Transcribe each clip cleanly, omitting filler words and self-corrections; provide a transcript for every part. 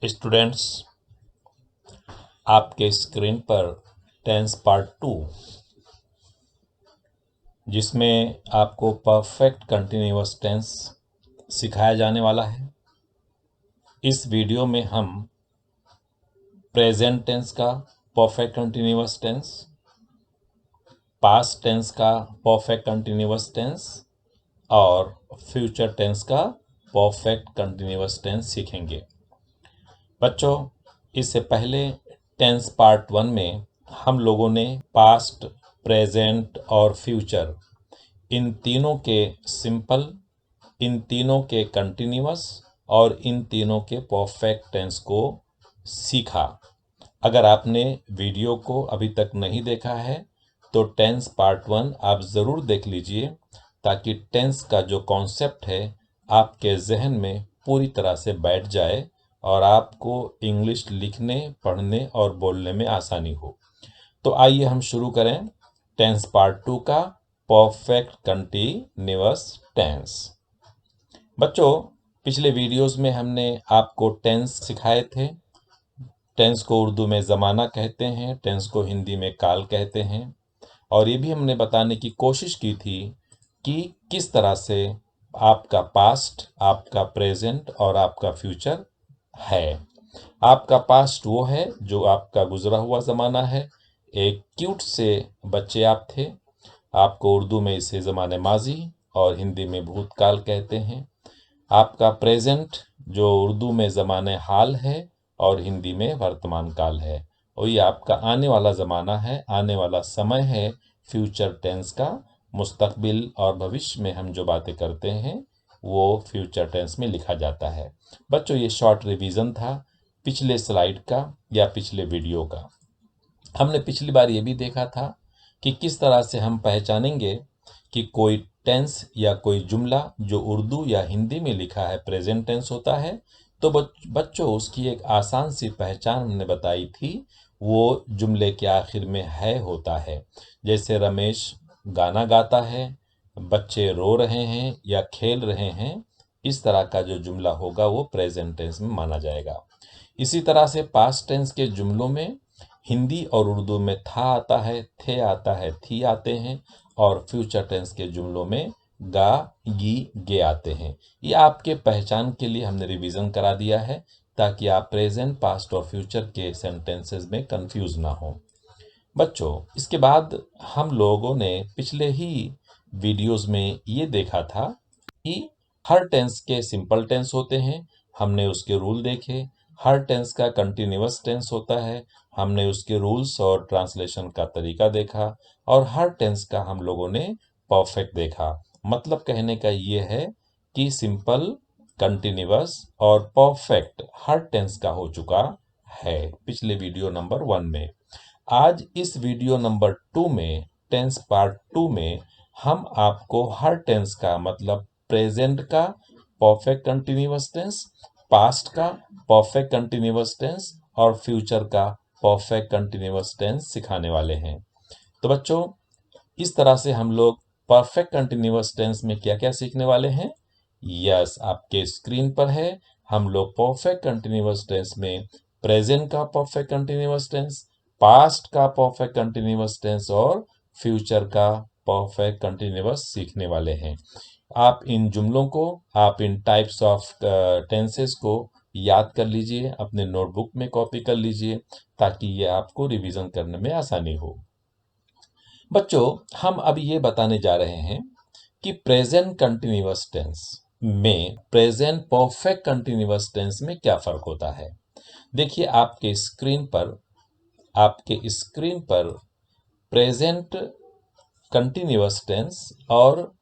Students, आपके screen पर tense part 2 जिसमें आपको परफेक्ट कंटिन्यूअस टेंस सिखाया जाने वाला है। इस वीडियो में हम प्रेजेंट टेंस का perfect continuous tense, past tense का परफेक्ट कंटिन्यूअस टेंस और फ्यूचर टेंस का परफेक्ट कंटिन्यूअस टेंस सीखेंगे। बच्चों, इससे पहले टेंस पार्ट 1 में हम लोगों ने पास्ट, प्रेजेंट और फ्यूचर इन तीनों के सिंपल, इन तीनों के कंटिन्यूअस और इन तीनों के परफेक्ट टेंस को सीखा। अगर आपने वीडियो को अभी तक नहीं देखा है तो टेंस पार्ट 1 आप ज़रूर देख लीजिए, ताकि टेंस का जो कॉन्सेप्ट है आपके जहन में पूरी तरह से बैठ जाए और आपको इंग्लिश लिखने, पढ़ने और बोलने में आसानी हो। तो आइए हम शुरू करें टेंस पार्ट 2 का परफेक्ट कंटिन्यूअस टेंस। बच्चों, पिछले वीडियोस में हमने आपको टेंस सिखाए थे। टेंस को उर्दू में ज़माना कहते हैं, टेंस को हिंदी में काल कहते हैं, और ये भी हमने बताने की कोशिश की थी कि किस तरह से आपका पास्ट, आपका प्रेजेंट और आपका फ्यूचर है। आपका पास्ट वो है जो आपका गुजरा हुआ ज़माना है। एक क्यूट से बच्चे आप थे। आपको उर्दू में इसे ज़माने माजी और हिंदी में भूतकाल कहते हैं। आपका प्रेजेंट जो उर्दू में ज़माने हाल है और हिंदी में वर्तमान काल है, और ये आपका आने वाला ज़माना है, आने वाला समय है, फ्यूचर टेंस का। मुस्तकबिल और भविष्य में हम जो बातें करते हैं वो फ्यूचर टेंस में लिखा जाता है। बच्चों, ये शॉर्ट रिवीजन था पिछले स्लाइड का या पिछले वीडियो का। हमने पिछली बार ये भी देखा था कि किस तरह से हम पहचानेंगे कि कोई टेंस या कोई जुमला जो उर्दू या हिंदी में लिखा है प्रेजेंट टेंस होता है। तो बच्चों, उसकी एक आसान सी पहचान हमने बताई थी, वो जुमले के आखिर में है होता है। जैसे रमेश गाना गाता है, बच्चे रो रहे हैं या खेल रहे हैं, इस तरह का जो जुमला होगा वो प्रेजेंट टेंस में माना जाएगा। इसी तरह से पास्ट टेंस के जुमलों में हिंदी और उर्दू में था आता है, थे आता है, थी आते हैं, और फ्यूचर टेंस के जुमलों में गा, गी, गे आते हैं। ये आपके पहचान के लिए हमने रिवीजन करा दिया है, ताकि आप प्रेजेंट, पास्ट और फ्यूचर के सेंटेंसेस में कंफ्यूज ना हो। बच्चों, इसके बाद हम लोगों ने पिछले ही वीडियोस में ये देखा था कि हर टेंस के सिंपल टेंस होते हैं, हमने उसके रूल देखे। हर टेंस का कंटिन्यूअस टेंस होता है, हमने उसके रूल्स और ट्रांसलेशन का तरीका देखा। और हर टेंस का हम लोगों ने परफेक्ट देखा। मतलब कहने का ये है कि सिंपल, कंटिन्यूअस और परफेक्ट हर टेंस का हो चुका है पिछले वीडियो नंबर 1 में। आज इस वीडियो नंबर 2 में, टेंस पार्ट 2 में, हम आपको हर टेंस का मतलब प्रेजेंट का परफेक्ट कंटिन्यूअस टेंस, पास्ट का परफेक्ट कंटिन्यूअस टेंस और फ्यूचर का परफेक्ट कंटिन्यूअस टेंस सिखाने वाले हैं। तो बच्चों, इस तरह से हम लोग परफेक्ट कंटिन्यूअस टेंस में क्या क्या सीखने वाले हैं, यस, आपके स्क्रीन पर है। हम लोग परफेक्ट कंटिन्यूअस टेंस में प्रेजेंट का परफेक्ट कंटिन्यूअस टेंस, पास्ट का परफेक्ट कंटिन्यूअस टेंस और फ्यूचर का परफेक्ट कंटिन्यूअस सीखने वाले हैं। आप इन जुमलों को, आप इन टाइप्स ऑफ टेंसेस को याद कर लीजिए, अपने नोटबुक में कॉपी कर लीजिए, ताकि ये आपको रिवीजन करने में आसानी हो। बच्चों, हम अब ये बताने जा रहे हैं कि प्रेजेंट कंटिन्यूअस टेंस में प्रेजेंट परफेक्ट कंटिन्यूअस टेंस में क्या फर्क होता है। देखिए, आपके स्क्रीन पर प्रेजेंट कंटिन्यूअस टेंस और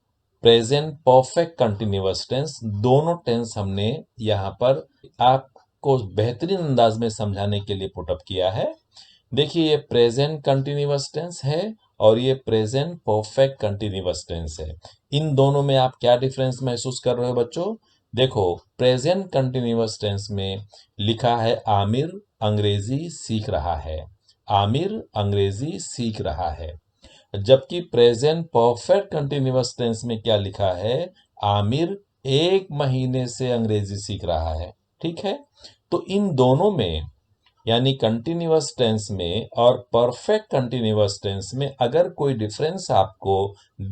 प्रेजेंट परफेक्ट कंटिन्यूअस टेंस दोनों टेंस हमने यहाँ पर आपको बेहतरीन अंदाज में समझाने के लिए पुटअप किया है। देखिए, ये प्रेजेंट कंटिन्यूअस टेंस है और ये प्रेजेंट परफेक्ट कंटिन्यूअस टेंस है। इन दोनों में आप क्या डिफरेंस महसूस कर रहे हो बच्चों? देखो, प्रेजेंट कंटिन्यूअस टेंस में लिखा है आमिर अंग्रेजी सीख रहा है। आमिर अंग्रेजी सीख रहा है। जबकि प्रेजेंट परफेक्ट कंटिन्यूअस टेंस में क्या लिखा है, आमिर 1 महीने से अंग्रेजी सीख रहा है। ठीक है, तो इन दोनों में यानी कंटिन्यूअस टेंस में और परफेक्ट कंटिन्यूअस टेंस में अगर कोई डिफरेंस आपको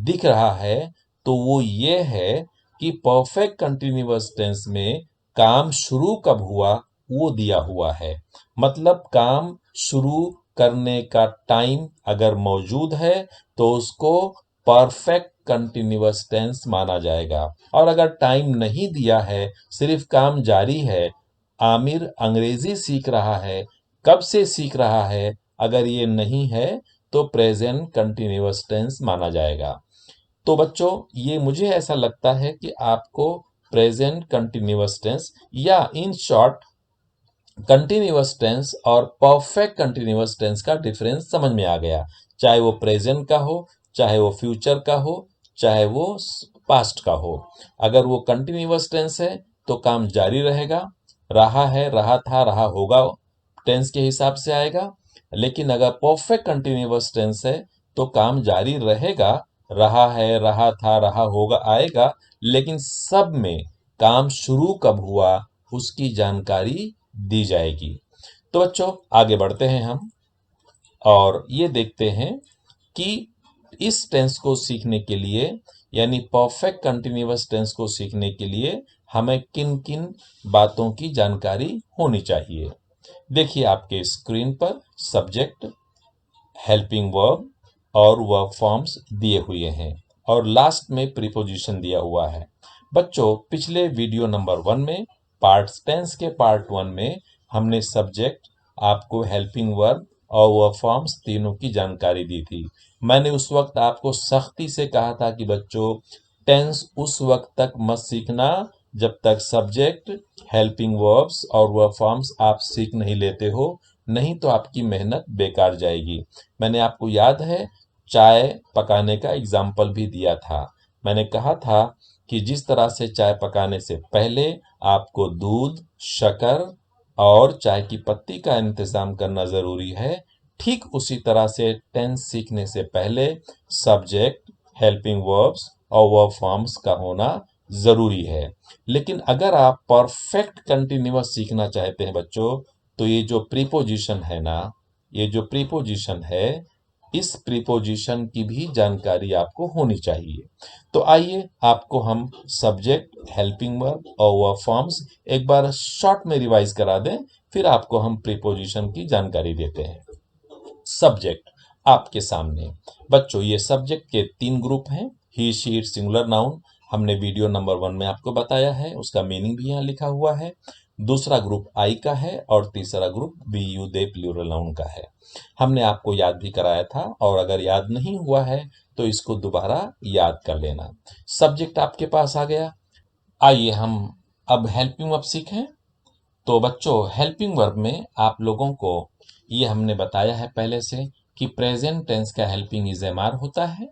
दिख रहा है तो वो ये है कि परफेक्ट कंटिन्यूअस टेंस में काम शुरू कब हुआ वो दिया हुआ है। मतलब काम शुरू करने का टाइम अगर मौजूद है तो उसको परफेक्ट कंटिन्यूअस टेंस माना जाएगा, और अगर टाइम नहीं दिया है, सिर्फ काम जारी है, आमिर अंग्रेजी सीख रहा है, कब से सीख रहा है, अगर ये नहीं है तो प्रेजेंट कंटिन्यूअस टेंस माना जाएगा। तो बच्चों, ये मुझे ऐसा लगता है कि आपको प्रेजेंट कंटिन्यूअस टेंस या इन शॉर्ट कंटिन्यूअस टेंस और परफेक्ट कंटिन्यूअस टेंस का डिफरेंस समझ में आ गया। चाहे वो प्रेजेंट का हो, चाहे वो फ्यूचर का हो, चाहे वो पास्ट का हो। अगर वो कंटिन्यूअस टेंस है तो काम जारी रहेगा, रहा है, रहा था, रहा होगा टेंस के हिसाब से आएगा। लेकिन अगर परफेक्ट कंटिन्यूअस टेंस है तो काम जारी रहेगा, रहा है, रहा था, रहा होगा आएगा, लेकिन सब में काम शुरू कब हुआ उसकी जानकारी दी जाएगी। तो बच्चों, आगे बढ़ते हैं हम और ये देखते हैं कि इस टेंस को सीखने के लिए यानी परफेक्ट कंटिन्यूअस टेंस को सीखने के लिए हमें किन किन बातों की जानकारी होनी चाहिए। देखिए आपके स्क्रीन पर सब्जेक्ट, हेल्पिंग वर्ब और वर्ब फॉर्म्स दिए हुए हैं और लास्ट में प्रीपोजिशन दिया हुआ है। बच्चों, पिछले वीडियो नंबर 1 में पार्ट टेंस के पार्ट 1 में हमने सब्जेक्ट, आपको हेल्पिंग वर्ब और वर्ब फॉर्म्स तीनों की जानकारी दी थी। मैंने उस वक्त आपको सख्ती से कहा था कि बच्चों, टेंस उस वक्त तक मत सीखना जब तक सब्जेक्ट, हेल्पिंग वर्ब्स और वर्ब फॉर्म्स आप सीख नहीं लेते हो, नहीं तो आपकी मेहनत बेकार जाएगी। मैंने आपको याद है चाय पकाने का एग्जाम्पल भी दिया था। मैंने कहा था कि जिस तरह से चाय पकाने से पहले आपको दूध, शक्कर और चाय की पत्ती का इंतजाम करना जरूरी है, ठीक उसी तरह से टेंस सीखने से पहले सब्जेक्ट, हेल्पिंग वर्ब्स और वर्ब फॉर्म्स का होना जरूरी है। लेकिन अगर आप परफेक्ट कंटिन्यूअस सीखना चाहते हैं बच्चों, तो ये जो प्रीपोजिशन है ना, ये जो प्रीपोजिशन है, इस प्रीपोजिशन की भी जानकारी आपको होनी चाहिए। तो आइए आपको हम सब्जेक्ट, हेल्पिंग वर्ब और वर्ब फॉर्म्स एक बार शॉर्ट में रिवाइज करा दें, फिर आपको हम प्रीपोजिशन की जानकारी देते हैं। सब्जेक्ट आपके सामने बच्चों, ये सब्जेक्ट के 3 ग्रुप हैं। ही, शी, इट सिंगुलर नाउन हमने वीडियो नंबर 1 में आपको बताया है, उसका मीनिंग भी यहाँ लिखा हुआ है। दूसरा ग्रुप आई का है और तीसरा group we, you, they plural noun का है। हमने आपको याद भी कराया था, और अगर याद नहीं हुआ है तो इसको दोबारा याद कर लेना। सब्जेक्ट आपके पास आ गया। आइए हम अब हेल्पिंग वर्ब सीखें। तो बच्चों, हेल्पिंग वर्ब में आप लोगों को ये हमने बताया है पहले से कि प्रेजेंट टेंस का हेल्पिंग इज एम आर होता है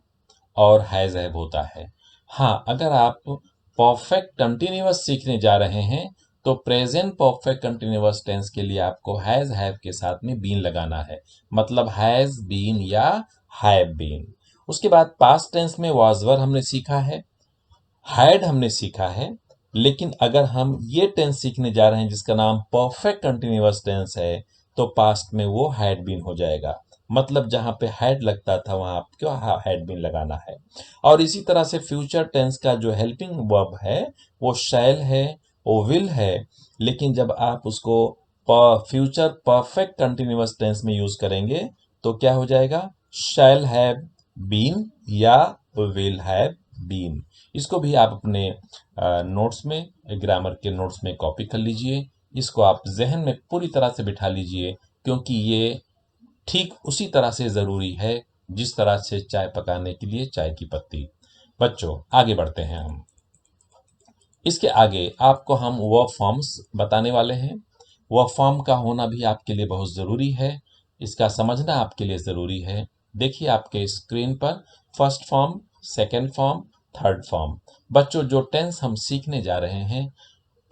और हैज हैव होता है। हाँ, अगर आप परफेक्ट कंटिन्यूअस सीखने जा रहे हैं तो प्रेजेंट परफेक्ट कंटिन्यूअस टेंस के लिए आपको हैज हैव के साथ में बीन लगाना है, मतलब हैज बीन या हैव बीन। उसके बाद पास्ट टेंस में वाज वर हमने सीखा है, हैड हमने सीखा है। लेकिन अगर हम ये टेंस सीखने जा रहे हैं जिसका नाम परफेक्ट कंटिन्यूअस टेंस है, तो पास्ट में वो हैड बीन हो जाएगा। मतलब जहां पे हैड लगता था वहां आपको हैड बीन लगाना है। और इसी तरह से फ्यूचर टेंस का जो हेल्पिंग वर्ब है वो शैल है, वो विल है। लेकिन जब आप उसको फ्यूचर परफेक्ट कंटिन्यूअस टेंस में यूज करेंगे तो क्या हो जाएगा, शैल हैव बीन या विल हैव बीन। इसको भी आप अपने नोट्स में, ग्रामर के नोट्स में कॉपी कर लीजिए। इसको आप जहन में पूरी तरह से बिठा लीजिए, क्योंकि ये ठीक उसी तरह से ज़रूरी है जिस तरह से चाय पकाने के लिए चाय की पत्ती। बच्चों, आगे बढ़ते हैं हम। इसके आगे आपको हम वर्ब फॉर्म्स बताने वाले हैं। वर्ब फॉर्म का होना भी आपके लिए बहुत ज़रूरी है, इसका समझना आपके लिए ज़रूरी है। देखिए आपके स्क्रीन पर first form, second form, third form. बच्चों, जो टेंस हम सीखने जा रहे हैं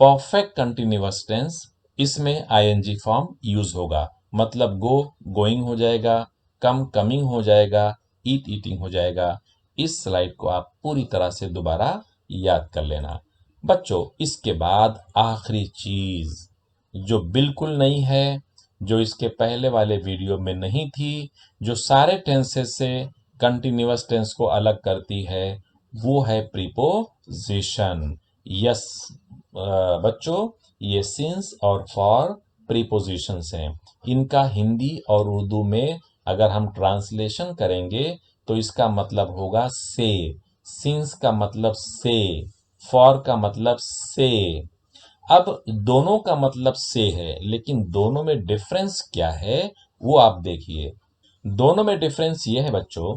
परफेक्ट कंटिन्यूअस टेंस, इसमें आईएनजी फॉर्म यूज होगा। मतलब गो गोइंग हो जाएगा, कम कमिंग हो जाएगा, ईट ईटिंग हो जाएगा। इस स्लाइड को आप पूरी तरह से दोबारा याद कर लेना। बच्चों, इसके बाद आखिरी चीज जो बिल्कुल नहीं है, जो इसके पहले वाले वीडियो में नहीं थी, जो सारे टेंसेस से कंटिन्यूअस टेंस को अलग करती है, वो है प्रीपोजिशन। यस बच्चों, ये सिंस और फॉर प्रीपोजिशंस हैं। इनका हिंदी और उर्दू में अगर हम ट्रांसलेशन करेंगे तो इसका मतलब होगा से। सिंस का मतलब से, फॉर का मतलब से। अब दोनों का मतलब से है, लेकिन दोनों में डिफरेंस क्या है वो आप देखिए। दोनों में डिफरेंस ये है बच्चों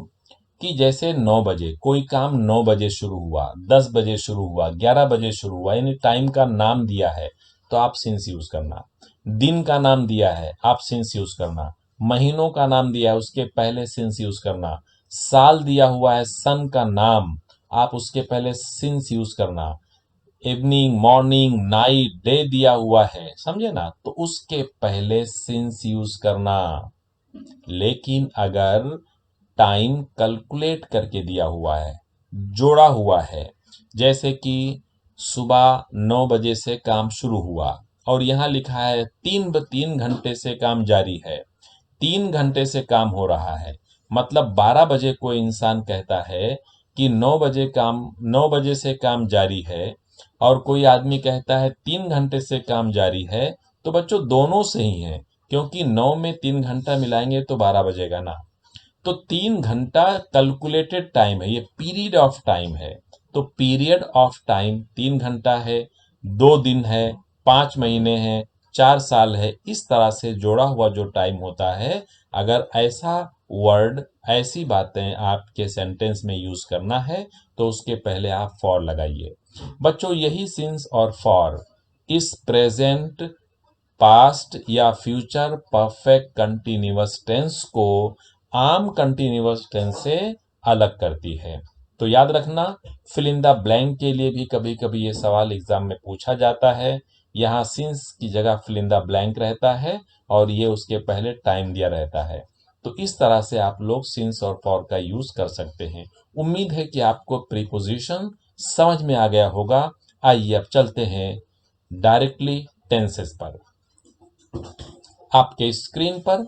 कि जैसे 9 बजे कोई काम 9 बजे शुरू हुआ, 10 बजे शुरू हुआ, 11 बजे शुरू हुआ, यानी टाइम का नाम दिया है तो आप सिंस यूज करना। दिन का नाम दिया है आप सिंस यूज करना। महीनों का नाम दिया है उसके पहले सिंस यूज करना। साल दिया हुआ है सन का नाम, आप उसके पहले सिंस यूज करना। इवनिंग, मॉर्निंग, नाइट, डे दिया हुआ है, समझे ना, तो उसके पहले सिंस यूज करना। लेकिन अगर टाइम कैलकुलेट करके दिया हुआ है, जोड़ा हुआ है, जैसे कि सुबह 9 बजे से काम शुरू हुआ और यहाँ लिखा है 3 घंटे से काम जारी है, 3 घंटे से काम हो रहा है, मतलब 12 बजे कोई इंसान कहता है कि 9 बजे से काम जारी है, और कोई आदमी कहता है 3 घंटे से काम जारी है, तो बच्चों दोनों सही है, क्योंकि 9 में 3 घंटा मिलाएंगे तो 12 बजेगा ना। तो 3 घंटा कैलकुलेटेड टाइम है, ये पीरियड ऑफ टाइम है। तो पीरियड ऑफ टाइम 3 घंटा है, 2 दिन है, 5 महीने हैं, 4 साल है। इस तरह से जोड़ा हुआ जो टाइम होता है, अगर ऐसा वर्ड, ऐसी बातें आपके सेंटेंस में यूज करना है तो उसके पहले आप फॉर लगाइए। बच्चों, यही सिंस और फॉर इस प्रेजेंट, पास्ट या फ्यूचर परफेक्ट कंटिन्यूअस टेंस को आम कंटिन्यूअस टेंस से अलग करती है। तो याद रखना, फिल इन द ब्लैंक के लिए भी कभी कभी ये सवाल एग्जाम में पूछा जाता है। यहाँ सिंस की जगह फिल इन द ब्लैंक रहता है और ये उसके पहले टाइम दिया रहता है। तो इस तरह से आप लोग सिंस और फॉर का यूज कर सकते हैं। उम्मीद है कि आपको प्रीपोजिशन समझ में आ गया होगा। आइए अब चलते हैं डायरेक्टली टेंसेस पर। आपके स्क्रीन पर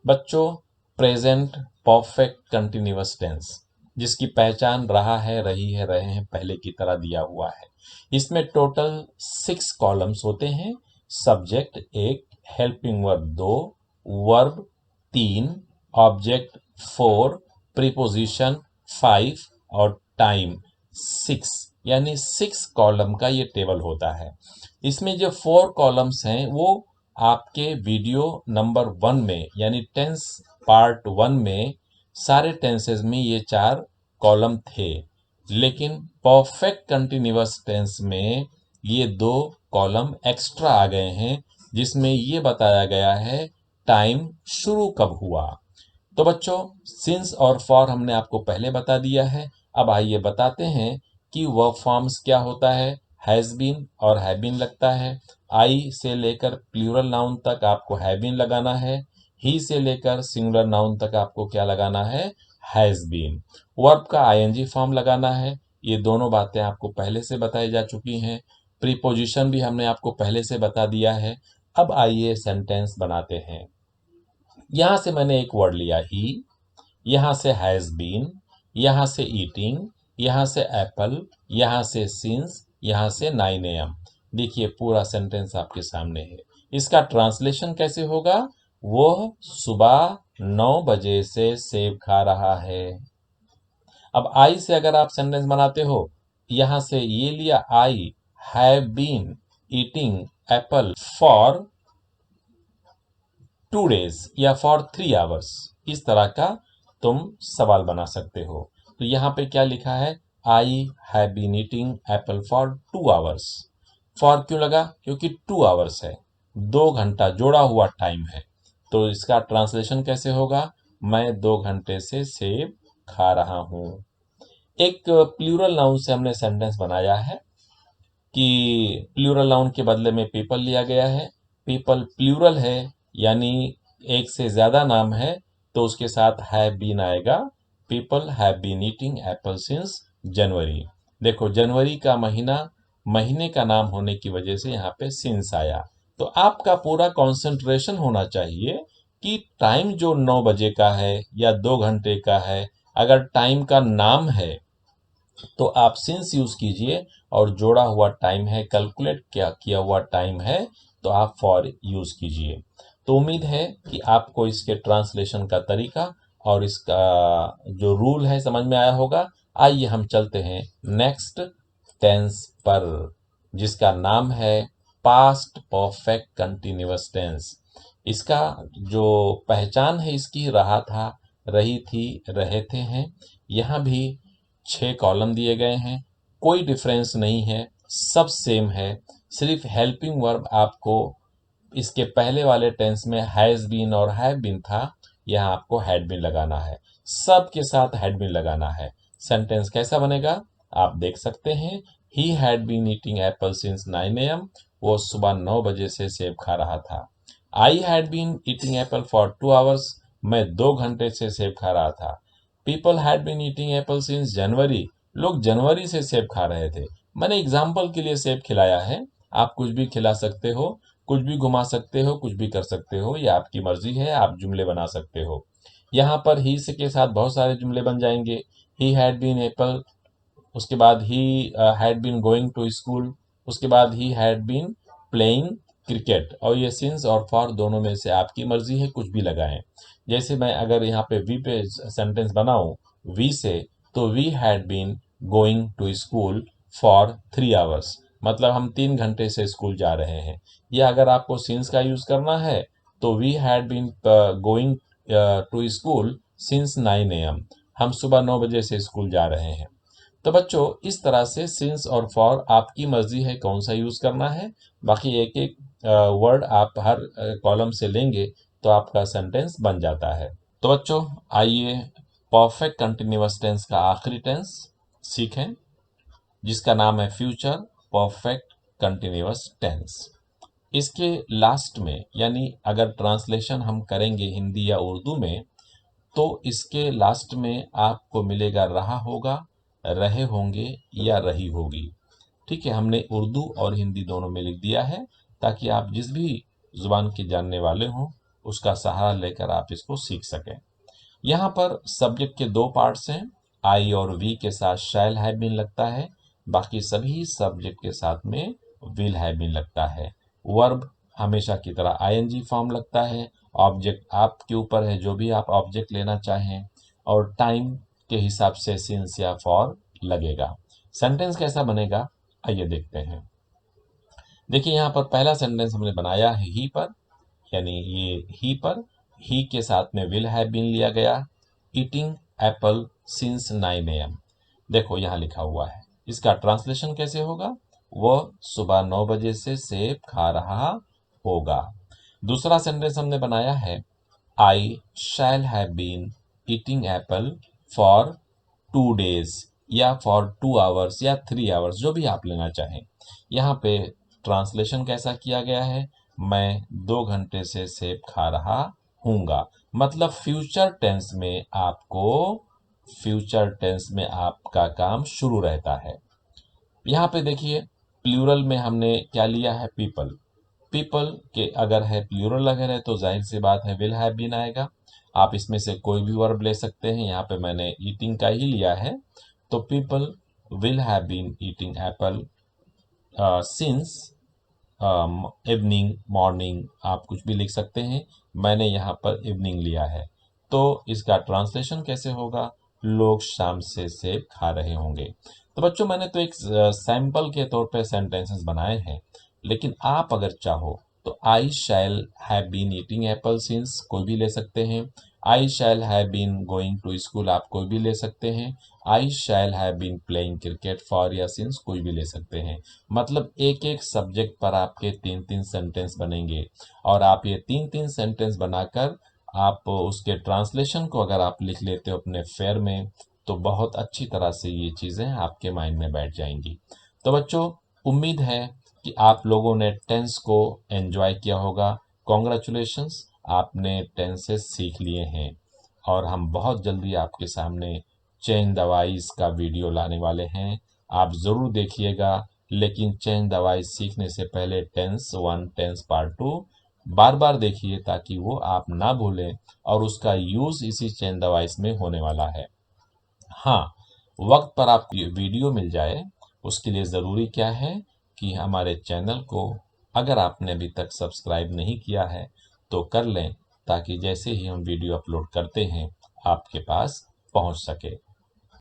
बच्चों प्रेजेंट परफेक्ट कंटिन्यूअस टेंस, जिसकी पहचान रहा है, रही है, रहे हैं, पहले की तरह दिया हुआ है। इसमें टोटल 6 कॉलम्स होते हैं। Subject 1, helping verb 2, verb 3, object 4, preposition 5 और टाइम 6, यानी 6 कॉलम का ये टेबल होता है। इसमें जो 4 कॉलम्स हैं वो आपके वीडियो नंबर 1 में, यानी टेंस पार्ट 1 में सारे टेंसेस में ये 4 कॉलम थे, लेकिन परफेक्ट कंटिन्यूअस टेंस में ये 2 कॉलम एक्स्ट्रा आ गए हैं, जिसमें ये बताया गया है टाइम शुरू कब हुआ। तो बच्चों, सिंस और फॉर हमने आपको पहले बता दिया है। अब आइए बताते हैं कि वर्ब फॉर्म्स क्या होता है। हैज बीन और हैव बीन लगता है। आई से लेकर प्लूरल नाउन तक आपको हैव बीन लगाना है। ही से लेकर सिंगुलर नाउन तक आपको क्या लगाना है, हैज बीन। वर्ब का आईएनजी फॉर्म लगाना है। ये दोनों बातें आपको पहले से बताई जा चुकी हैं। प्रीपोजिशन भी हमने आपको पहले से बता दिया है। अब आइए सेंटेंस बनाते हैं। यहां से मैंने एक वर्ड लिया ही, यहां से हैज बीन, यहां से ईटिंग, यहां से एप्पल, यहां से सिंस, यहां से 9 AM। देखिए पूरा सेंटेंस आपके सामने है। इसका ट्रांसलेशन कैसे होगा? वो सुबह 9 बजे से सेब खा रहा है। अब आई से अगर आप सेंटेंस बनाते हो, यहां से ये लिया, I have been eating apple for 2 days या फॉर 3 hours। इस तरह का तुम सवाल बना सकते हो। तो यहाँ पे क्या लिखा है, I have been eating apple for 2 hours। For क्यों लगा? क्योंकि 2 hours है, 2 घंटा जोड़ा हुआ टाइम है। तो इसका ट्रांसलेशन कैसे होगा? मैं 2 घंटे से सेब खा रहा हूं। एक प्लूरल नाउन से हमने सेंटेंस बनाया है कि प्लूरल नाउन के बदले में पीपल लिया गया है। पीपल प्लूरल है, यानी एक से ज़्यादा नाम है तो उसके साथ हैव बीन आएगा। People have been eating apple since January. देखो जनवरी का महीना महीने का नाम होने की वजह से यहाँ पे सिंस आया। तो आपका पूरा कंसंट्रेशन होना चाहिए कि टाइम जो 9 बजे का है या 2 घंटे का है, अगर टाइम का नाम है तो आप सिंस यूज कीजिए, और जोड़ा हुआ टाइम है, कैलकुलेट क्या किया हुआ टाइम है, तो आप फॉर यूज कीजिए। तो उम्मीद है कि आपको इसके ट्रांसलेशन का तरीका और इसका जो रूल है समझ में आया होगा। आइए हम चलते हैं नेक्स्ट टेंस पर, जिसका नाम है पास्ट परफेक्ट कंटिन्यूअस टेंस। इसका जो पहचान है इसकी रहा था, रही थी, रहे थे हैं। यहाँ भी 6 कॉलम दिए गए हैं, कोई डिफरेंस नहीं है, सब सेम है। सिर्फ हेल्पिंग वर्ब आपको इसके पहले वाले टेंस में हैज बीन और हैव बीन था, यहाँ आपको हैड बीन लगाना है। सब के साथ हैड बीन लगाना है। सेंटेंस कैसा बनेगा आप देख सकते हैं। He had been eating apple since 9 AM, वो सुबह 9 बजे से सेब खा रहा था। I had been eating apple for 2 hours, मैं 2 घंटे से सेब खा रहा था। People had been eating apple since January, लोग जनवरी से सेब खा रहे थे। मैंने एग्जाम्पल के लिए सेब खिलाया है, आप कुछ भी खिला सकते हो, कुछ भी घुमा सकते हो, कुछ भी कर सकते हो, ये आपकी मर्जी है, आप जुमले बना सकते हो। यहाँ पर ही से के साथ बहुत सारे जुमले बन जाएंगे। ही हैड बीन एप्पल, उसके बाद he had been going to school, उसके बाद he had been playing cricket, और ये सिंस और फॉर दोनों में से आपकी मर्जी है, कुछ भी लगाएं। जैसे मैं अगर यहाँ पे वी पे सेंटेंस बनाऊं वी से, तो we had been going to school for 3 hours, मतलब हम 3 घंटे से स्कूल जा रहे हैं। या अगर आपको सिंस का यूज करना है तो we had been going to school since 9 AM, हम सुबह 9 बजे से स्कूल जा रहे हैं। तो बच्चों इस तरह से सिंस और फॉर आपकी मर्जी है कौन सा यूज करना है। बाकी एक एक वर्ड आप हर कॉलम से लेंगे तो आपका सेंटेंस बन जाता है। तो बच्चों आइए परफेक्ट कंटिन्यूअस टेंस का आखिरी टेंस सीखें, जिसका नाम है फ्यूचर परफेक्ट कंटिन्यूअस टेंस। इसके लास्ट में, यानी अगर ट्रांसलेशन हम करेंगे हिंदी या उर्दू में, तो इसके लास्ट में आपको मिलेगा रहा होगा, रहे होंगे या रही होगी। ठीक है, हमने उर्दू और हिंदी दोनों में लिख दिया है ताकि आप जिस भी जुबान के जानने वाले हों उसका सहारा लेकर आप इसको सीख सकें। यहाँ पर सब्जेक्ट के 2 पार्ट्स हैं, आई और वी के साथ शैल हैव बीन लगता है, बाकी सभी सब्जेक्ट के साथ में विल हैव बीन लगता है। वर्ब हमेशा की तरह आईएनजी फॉर्म लगता है। ऑब्जेक्ट आपके ऊपर है, जो भी आप ऑब्जेक्ट लेना चाहें, और टाइम के हिसाब से सिंस या फॉर लगेगा। सेंटेंस कैसा बनेगा आइए देखते हैं। देखिए यहाँ पर पहला सेंटेंस हमने बनाया है ही पर, यानी ये ही पर, ही के साथ में विल हैव बीन लिया गया। ईटिंग एप्पल सिंस 9 AM, देखो यहाँ लिखा हुआ है, इसका ट्रांसलेशन कैसे होगा, वह सुबह 9 बजे से सेब खा रहा होगा। दूसरा सेंटेंस हमने बनाया है I shall have been eating apple for 2 days, या फॉर 2 hours या 3 hours, जो भी आप लेना चाहें। यहाँ पे ट्रांसलेशन कैसा किया गया है, मैं 2 घंटे से सेब खा रहा हूँगा, मतलब फ्यूचर टेंस में आपका काम शुरू रहता है। यहाँ पे देखिए प्लूरल में हमने क्या लिया है, पीपल। पीपल के अगर है प्लूरल अगर है तो जाहिर सी बात है विल हैव बीन आएगा। आप इसमें से कोई भी वर्ब ले सकते हैं, यहाँ पे मैंने ईटिंग का ही लिया है, तो people will have been eating apple since evening, morning, आप कुछ भी लिख सकते हैं, मैंने यहाँ पर इवनिंग लिया है। तो इसका ट्रांसलेशन कैसे होगा, लोग शाम से सेब खा रहे होंगे। तो बच्चों मैंने तो एक सैंपल के तौर पे सेंटेंसेस बनाए हैं, लेकिन आप अगर चाहो तो I shall have been eating apple since कोई भी ले सकते हैं। I shall have been going to school आप कोई भी ले सकते हैं। I shall have been playing cricket for या सिंस कोई भी ले सकते हैं। मतलब एक एक सब्जेक्ट पर आपके 3-3 सेंटेंस बनेंगे, और आप ये 3-3 सेंटेंस बनाकर आप उसके ट्रांसलेशन को अगर आप लिख लेते हो अपने फेयर में, तो बहुत अच्छी तरह से ये चीज़ें आपके माइंड में बैठ जाएंगी। तो बच्चों उम्मीद है कि आप लोगों ने टेंस को एंजॉय किया होगा। कॉन्ग्रेचुलेशंस, आपने टेंसेस सीख लिए हैं और हम बहुत जल्दी आपके सामने चेन द वाइज का वीडियो लाने वाले हैं। आप ज़रूर देखिएगा, लेकिन चेन द वाइज सीखने से पहले टेंस 1 टेंस पार्ट 2 बार बार देखिए ताकि वो आप ना भूलें और उसका यूज़ इसी चेन द वाइज में होने वाला है। हाँ, वक्त पर आपको ये वीडियो मिल जाए उसके लिए ज़रूरी क्या है कि हमारे चैनल को अगर आपने अभी तक सब्सक्राइब नहीं किया है तो कर लें, ताकि जैसे ही हम वीडियो अपलोड करते हैं आपके पास पहुंच सके।